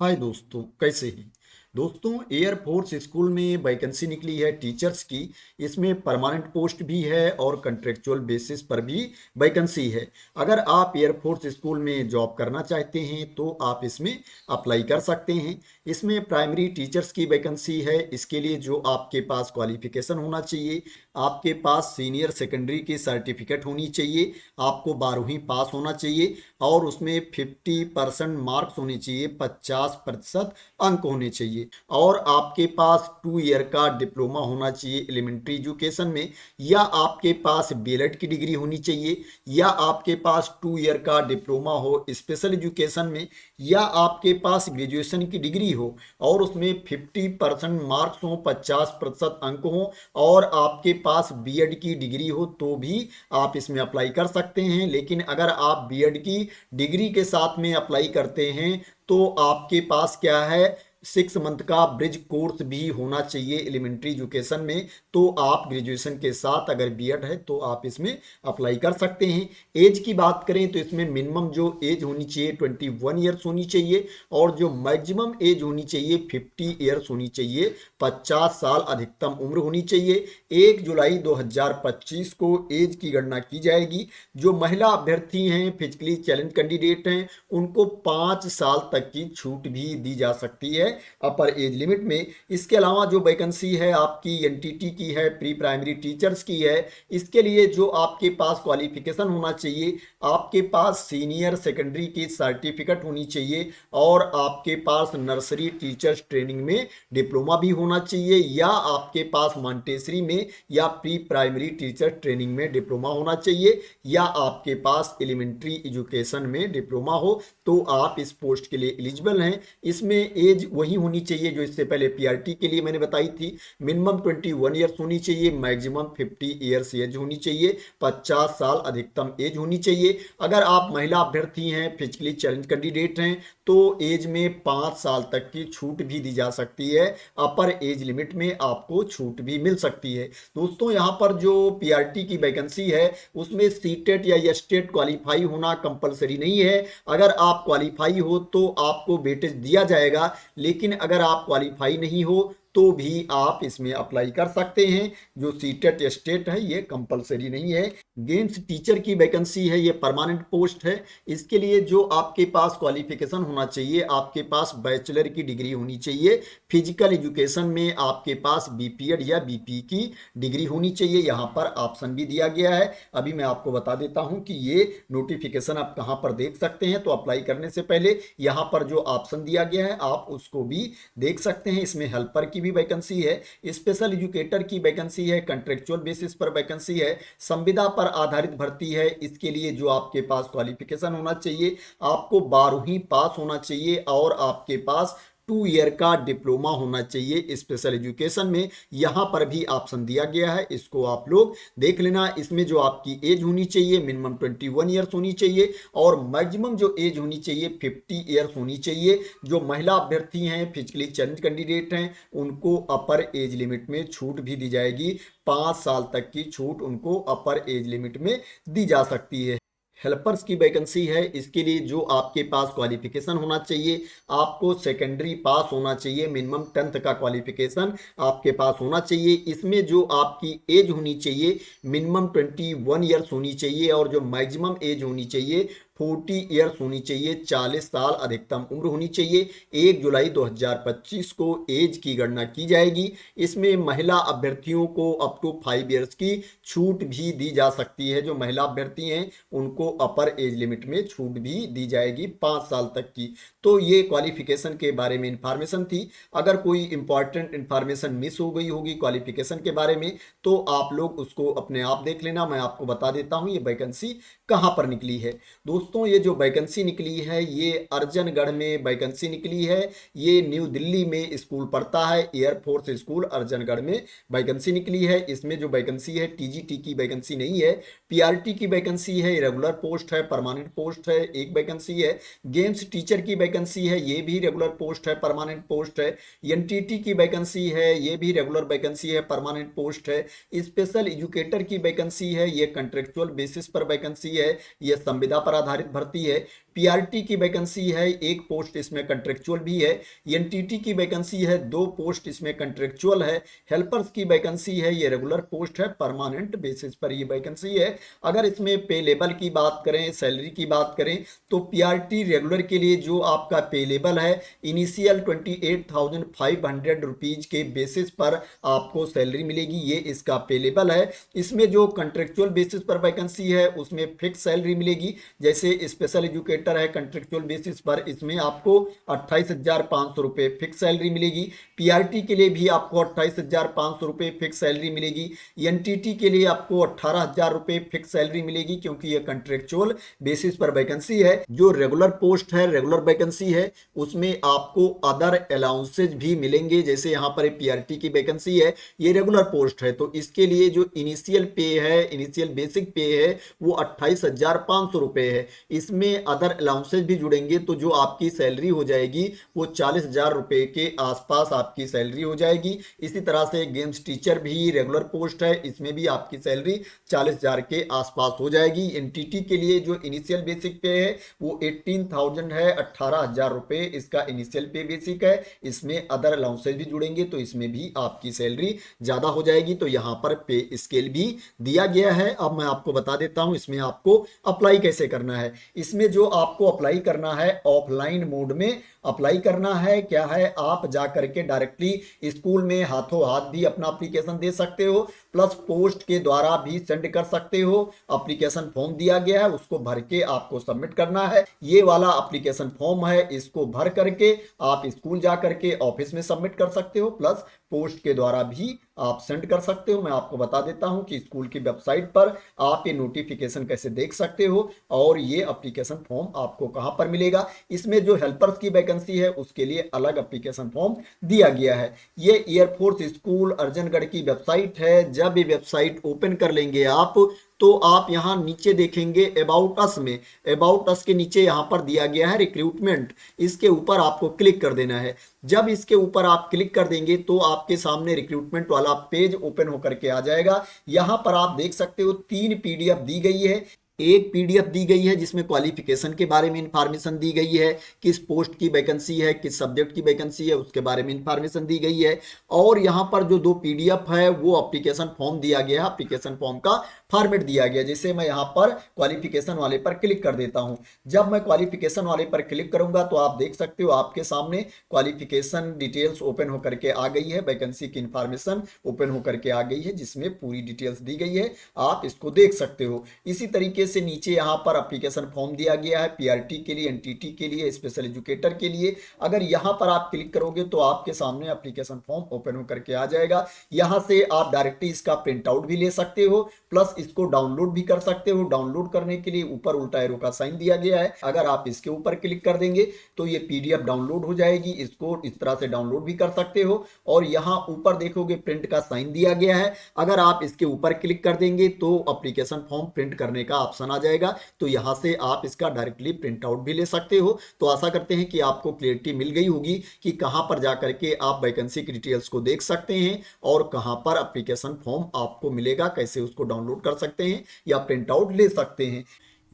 हाय दोस्तों, कैसे हैं। दोस्तों, एयरफोर्स स्कूल में वैकेंसी निकली है टीचर्स की। इसमें परमानेंट पोस्ट भी है और कंट्रेक्चुअल बेसिस पर भी वैकेंसी है। अगर आप एयरफोर्स स्कूल में जॉब करना चाहते हैं तो आप इसमें अप्लाई कर सकते हैं। इसमें प्राइमरी टीचर्स की वैकेंसी है। इसके लिए जो आपके पास क्वालिफिकेशन होना चाहिए, आपके पास सीनियर सेकेंडरी की सर्टिफिकेट होनी चाहिए, आपको 12वीं पास होना चाहिए और उसमें 50% मार्क्स होने चाहिए, 50% अंक होने चाहिए और आपके पास 2 ईयर का डिप्लोमा होना चाहिए एलिमेंट्री एजुकेशन में, या आपके पास बीएलएड की डिग्री होनी चाहिए, या आपके पास 2 ईयर का डिप्लोमा हो स्पेशल एजुकेशन में, या आपके पास ग्रेजुएशन की डिग्री हो और उसमें 50% मार्क्स हो, 50% अंक हो और आपके पास बीएड की डिग्री हो तो भी आप इसमें अप्लाई कर सकते हैं। लेकिन अगर आप बीएड की डिग्री के साथ में अप्लाई करते हैं तो आपके पास क्या है, 6 मंथ का ब्रिज कोर्स भी होना चाहिए एलिमेंट्री एजुकेशन में। तो आप ग्रेजुएशन के साथ अगर बीएड है तो आप इसमें अप्लाई कर सकते हैं। एज की बात करें तो इसमें मिनिमम जो एज होनी चाहिए 21 ईयर्स होनी चाहिए और जो मैक्सिमम एज होनी चाहिए 50 ईयर्स होनी चाहिए। 50 साल अधिकतम उम्र होनी चाहिए। 1 जुलाई 2025 को एज की गणना की जाएगी। जो महिला अभ्यर्थी हैं, फिजिकली चैलेंज कैंडिडेट हैं, उनको 5 साल तक की छूट भी दी जा सकती है अपर एज लिमिट में। इसके अलावा जो वैकेंसी है आपकी एनटीटी की है, प्री प्राइमरी टीचर्स की है। इसके लिए जो आपके पास क्वालिफिकेशन होना चाहिए, आपके पास सीनियर सेकेंडरी की सर्टिफिकेट होनी चाहिए और आपके पास नर्सरी टीचर्स ट्रेनिंग में डिप्लोमा भी होना चाहिए, या आपके पास मॉन्टेसरी में या प्री प्राइमरी टीचर ट्रेनिंग में डिप्लोमा होना चाहिए, या आपके पास एलिमेंट्री एजुकेशन में डिप्लोमा हो तो आप इस पोस्ट के लिए एलिजिबल हैं। इसमें एज वही होनी चाहिए जो इससे पहले पीआरटी के लिए मैंने बताई थी। मिनिमम 21 ईयर्स होनी चाहिए, मैक्सिमम 50 ईयर्स एज होनी चाहिए, 50 साल अधिकतम एज होनी चाहिए। अगर आप महिला अभ्यर्थी हैं, फिजिकली चैलेंज कैंडिडेट हैं, तो एज में 5 साल तक की छूट भी दी जा सकती है। अपर एज लिमिट में आपको छूट भी मिल सकती है। दोस्तों, यहाँ पर जो पीआरटी की वैकेंसी है उसमें सीटेट या एस्टेट क्वालिफाई होना कंपलसरी नहीं है। अगर आप क्वालिफाई हो तो आपको वेटेज दिया जाएगा, लेकिन अगर आप क्वालिफाई नहीं हो तो भी आप इसमें अप्लाई कर सकते हैं। जो सीटेट स्टेट है ये कंपलसरी नहीं है। गेम्स टीचर की वैकेंसी है, ये परमानेंट पोस्ट है। इसके लिए जो आपके पास क्वालिफिकेशन होना चाहिए, आपके पास बैचलर की डिग्री होनी चाहिए। फिजिकल एजुकेशन में आपके पास बीपीएड या बीपी की डिग्री होनी चाहिए। यहाँ पर ऑप्शन भी दिया गया है। अभी मैं आपको बता देता हूँ कि ये नोटिफिकेशन आप कहाँ पर देख सकते हैं। तो अप्लाई करने से पहले यहाँ पर जो ऑप्शन दिया गया है आप उसको भी देख सकते हैं। इसमें हेल्पर की भी वैकेंसी है, स्पेशल एजुकेटर की वैकेंसी है, कंट्रेक्चुअल बेसिस पर वैकेंसी है, संविदा पर आधारित भर्ती है। इसके लिए जो आपके पास क्वालिफिकेशन होना चाहिए, आपको 12वीं पास होना चाहिए और आपके पास 2 ईयर का डिप्लोमा होना चाहिए स्पेशल एजुकेशन में। यहाँ पर भी ऑप्शन दिया गया है, इसको आप लोग देख लेना। इसमें जो आपकी एज होनी चाहिए मिनिमम 21 ईयर्स होनी चाहिए और मैक्सिमम जो एज होनी चाहिए 50 ईयर्स होनी चाहिए। जो महिला अभ्यर्थी हैं, फिजिकली चैलेंज कैंडिडेट हैं, उनको अपर एज लिमिट में छूट भी दी जाएगी। 5 साल तक की छूट उनको अपर एज लिमिट में दी जा सकती है। हेल्पर्स की वैकेंसी है। इसके लिए जो आपके पास क्वालिफिकेशन होना चाहिए, आपको सेकेंडरी पास होना चाहिए, मिनिमम 10th का क्वालिफिकेशन आपके पास होना चाहिए। इसमें जो आपकी एज होनी चाहिए मिनिमम 21 ईयर्स होनी चाहिए और जो मैक्सिमम एज होनी चाहिए 40 ईयर्स होनी चाहिए। 40 साल अधिकतम उम्र होनी चाहिए। 1 जुलाई 2025 को एज की गणना की जाएगी। इसमें महिला अभ्यर्थियों को अप टू 5 ईयर्स की छूट भी दी जा सकती है। जो महिला अभ्यर्थी हैं उनको अपर एज लिमिट में छूट भी दी जाएगी 5 साल तक की। तो ये क्वालिफिकेशन के बारे में इंफॉर्मेशन थी। अगर कोई इंपॉर्टेंट इंफॉर्मेशन मिस हो गई होगी क्वालिफिकेशन के बारे में तो आप लोग उसको अपने आप देख लेना। मैं आपको बता देता हूँ ये वैकेंसी कहाँ पर निकली है। दोस्तों, ये जो वैकेंसी निकली है ये अर्जनगढ़ में वैकेंसी निकली है। ये न्यू दिल्ली में स्कूल पड़ता है, एयरफोर्स स्कूल अर्जनगढ़ में वैकेंसी निकली है। इसमें जो वैकेंसी है टीजीटी की वैकेंसी नहीं है, पीआरटी की वैकेंसी है। रेगुलर पोस्ट है, परमानेंट पोस्ट है, एक वैकेंसी है। गेम्स टीचर की वैकेंसी है, ये भी रेगुलर पोस्ट है, परमानेंट पोस्ट है। एनटीटी की वैकेंसी है, ये भी रेगुलर वैकेंसी है, परमानेंट पोस्ट है। स्पेशल एजुकेटर की वैकेंसी है, ये कंट्रेक्चुअल बेसिस पर वैकेंसी है, ये संविदा पर आधारित भर्ती है। पीआरटी की वैकेंसी है, एक पोस्ट इसमें कंट्रेक्चुअल भी है। एनटीटी की वैकेंसी है, 2 पोस्ट इसमें कंट्रेक्चुअल है। हेल्पर्स की वैकेंसी है, ये रेगुलर पोस्ट है, परमानेंट बेसिस पर ये वैकेंसी है। अगर इसमें पे लेवल की बात करें, सैलरी की बात करें, तो पीआरटी रेगुलर के लिए जो आपका पे लेवल है, इनिशियल 28,500 रुपीज के बेसिस पर आपको सैलरी मिलेगी, ये इसका पे लेवल है। इसमें जो कंट्रेक्चुअल बेसिस पर वैकेंसी है उसमें फिक्स सैलरी मिलेगी। जैसे स्पेशल एजुकेटर है, कंट्रेक्चुअल बेसिस पर इसमें आपको 28,500 रुपये फिक्स सैलरी मिलेगी। पीआरटी के लिए भी आपको 28,500 रुपये फिक्स सैलरी मिलेगी। एनटीटी के लिए आपको 18,000 रुपये फिक्स सैलरी मिलेगी, क्योंकि ये कंट्रेक्चुअल बेसिस पर वैकेंसी है। जो रेगुलर पोस्ट है, रेगुलर वैकेंसी है, उसमें आपको अदर अलाउंसेज भी मिलेंगे। जैसे यहाँ पर पीआरटी की वैकेंसी है, ये रेगुलर पोस्ट है, तो इसके लिए जो इनिशियल पे है, इनिशियल बेसिक पे है, वो 28,500 रुपये है। इसमें अदर अलाउंसेज भी जुड़ेंगे, तो जो आपकी सैलरी हो जाएगी वो 40,000 रुपये के आसपास आपकी सैलरी हो जाएगी। इसी तरह से गेम्स टीचर भी रेगुलर पोस्ट है, इसमें भी आपकी सैलरी 40,000 के आसपास हो जाएगी। एनटीटी के लिए जो इनिशियल बेसिक पे है वो 18,000 है, 18,000 रुपये इसका इनिशियल पे बेसिक है। इसमें अदर अलाउंसेज भी जुड़ेंगे, तो इसमें भी आपकी सैलरी ज़्यादा हो जाएगी। तो यहाँ पर पे स्केल भी दिया गया है। अब मैं आपको बता देता हूँ इसमें आपको अप्लाई कैसे करना है। इसमें जो आपको अप्लाई करना है, ऑफलाइन मोड में अप्लाई करना है। क्या है, आप जा करके डायरेक्टली स्कूल में हाथों हाथ भी अपना एप्लीकेशन दे सकते हो, प्लस पोस्ट के द्वारा भी सेंड कर सकते हो। एप्लीकेशन फॉर्म दिया गया है, उसको भर के आपको सबमिट करना है। ये वाला एप्लीकेशन फॉर्म है, इसको भर करके आप स्कूल जा करके ऑफिस में सबमिट कर सकते हो, प्लस पोस्ट के द्वारा भी आप सेंड कर सकते हो। मैं आपको बता देता हूं कि स्कूल की वेबसाइट पर आप ये नोटिफिकेशन कैसे देख सकते हो और ये एप्लीकेशन फॉर्म आपको कहां पर मिलेगा। इसमें जो हेल्पर्स की वैकेंसी है उसके लिए अलग एप्लीकेशन फॉर्म दिया गया है। ये एयरफोर्स स्कूल अर्जनगढ़ की वेबसाइट है। जब ये वेबसाइट ओपन कर लेंगे आप, तो आप यहां नीचे देखेंगे अबाउट अस में, अबाउट अस के नीचे यहां पर दिया गया है रिक्रूटमेंट, इसके ऊपर आपको क्लिक कर देना है। जब इसके ऊपर आप क्लिक कर देंगे तो आपके सामने रिक्रूटमेंट वाला पेज ओपन होकर के आ जाएगा। यहां पर आप देख सकते हो 3 पीडीएफ दी गई है। एक पीडीएफ दी गई है जिसमें क्वालिफिकेशन के बारे में इंफॉर्मेशन दी गई है, किस पोस्ट की वैकेंसी है, किस सब्जेक्ट की वैकेंसी है, उसके बारे में इंफॉर्मेशन दी गई है। और यहाँ पर जो 2 पीडीएफ है वो एप्लीकेशन फॉर्म दिया गया है, एप्लीकेशन फॉर्म का फॉर्मेट दिया गया। जैसे मैं यहाँ पर क्वालिफिकेशन वाले पर क्लिक कर देता हूँ। जब मैं क्वालिफिकेशन वाले पर क्लिक करूंगा तो आप देख सकते हो आपके सामने क्वालिफिकेशन डिटेल्स ओपन होकर के आ गई है, वैकेंसी की इंफॉर्मेशन ओपन होकर के आ गई है, जिसमें पूरी डिटेल्स दी गई है, आप इसको देख सकते हो। इसी तरीके से नीचे यहाँ पर एप्लीकेशन फॉर्म दिया गया है पीआरटी के लिए, एनटीटी के लिए, स्पेशल एजुकेटर के लिए। अगर यहाँ पर आप क्लिक करोगे तो आपके सामने एप्लीकेशन फॉर्म ओपन होकर के आ जाएगा। यहाँ से आप डायरेक्टली इसका प्रिंट आउट भी ले सकते हो, प्लस इसको डाउनलोड भी कर सकते हो। डाउनलोड करने के लिए ऊपर उल्टा एरो का साइन दिया गया है, अगर आप इसके ऊपर क्लिक कर देंगे तो ये पीडीएफ डाउनलोड हो जाएगी। इसको इस तरह से डाउनलोड भी कर सकते हो। और यहाँ ऊपर देखोगे प्रिंट का साइन दिया गया है, अगर आप इसके ऊपर क्लिक कर देंगे तो एप्लीकेशन फॉर्म प्रिंट करने का ऑप्शन आ जाएगा। तो यहां से आप इसका डायरेक्टली प्रिंट आउट भी ले सकते हो। तो आशा करते हैं कि आपको क्लियरिटी मिल गई होगी कि कहां पर जाकर के आप वैकेंसी की डिटेल्स को देख सकते हैं और कहां पर एप्लीकेशन फॉर्म आपको मिलेगा, कैसे उसको डाउनलोड कर सकते हैं या प्रिंट आउट ले सकते हैं।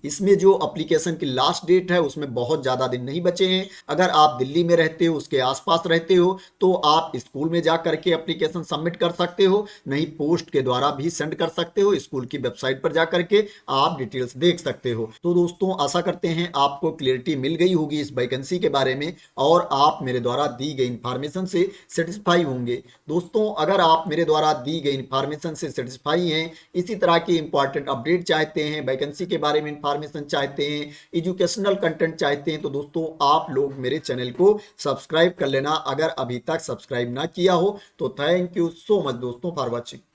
इसमें जो एप्लीकेशन की लास्ट डेट है उसमें बहुत ज़्यादा दिन नहीं बचे हैं। अगर आप दिल्ली में रहते हो, उसके आसपास रहते हो, तो आप स्कूल में जा करके एप्लीकेशन सबमिट कर सकते हो, नहीं पोस्ट के द्वारा भी सेंड कर सकते हो। स्कूल की वेबसाइट पर जा करके आप डिटेल्स देख सकते हो। तो दोस्तों आशा करते हैं आपको क्लियरिटी मिल गई होगी इस वैकेंसी के बारे में और आप मेरे द्वारा दी गई इंफॉर्मेशन से सेटिस्फाई होंगे। दोस्तों अगर आप मेरे द्वारा दी गई इंफॉर्मेशन से सेटिस्फाई हैं, इसी तरह की इंपॉर्टेंट अपडेट चाहते हैं, वैकेंसी के बारे में इंफॉर्मेशन चाहते हैं, एजुकेशनल कंटेंट चाहते हैं, तो दोस्तों आप लोग मेरे चैनल को सब्सक्राइब कर लेना अगर अभी तक सब्सक्राइब ना किया हो तो। थैंक यू सो मच दोस्तों फॉर वॉचिंग।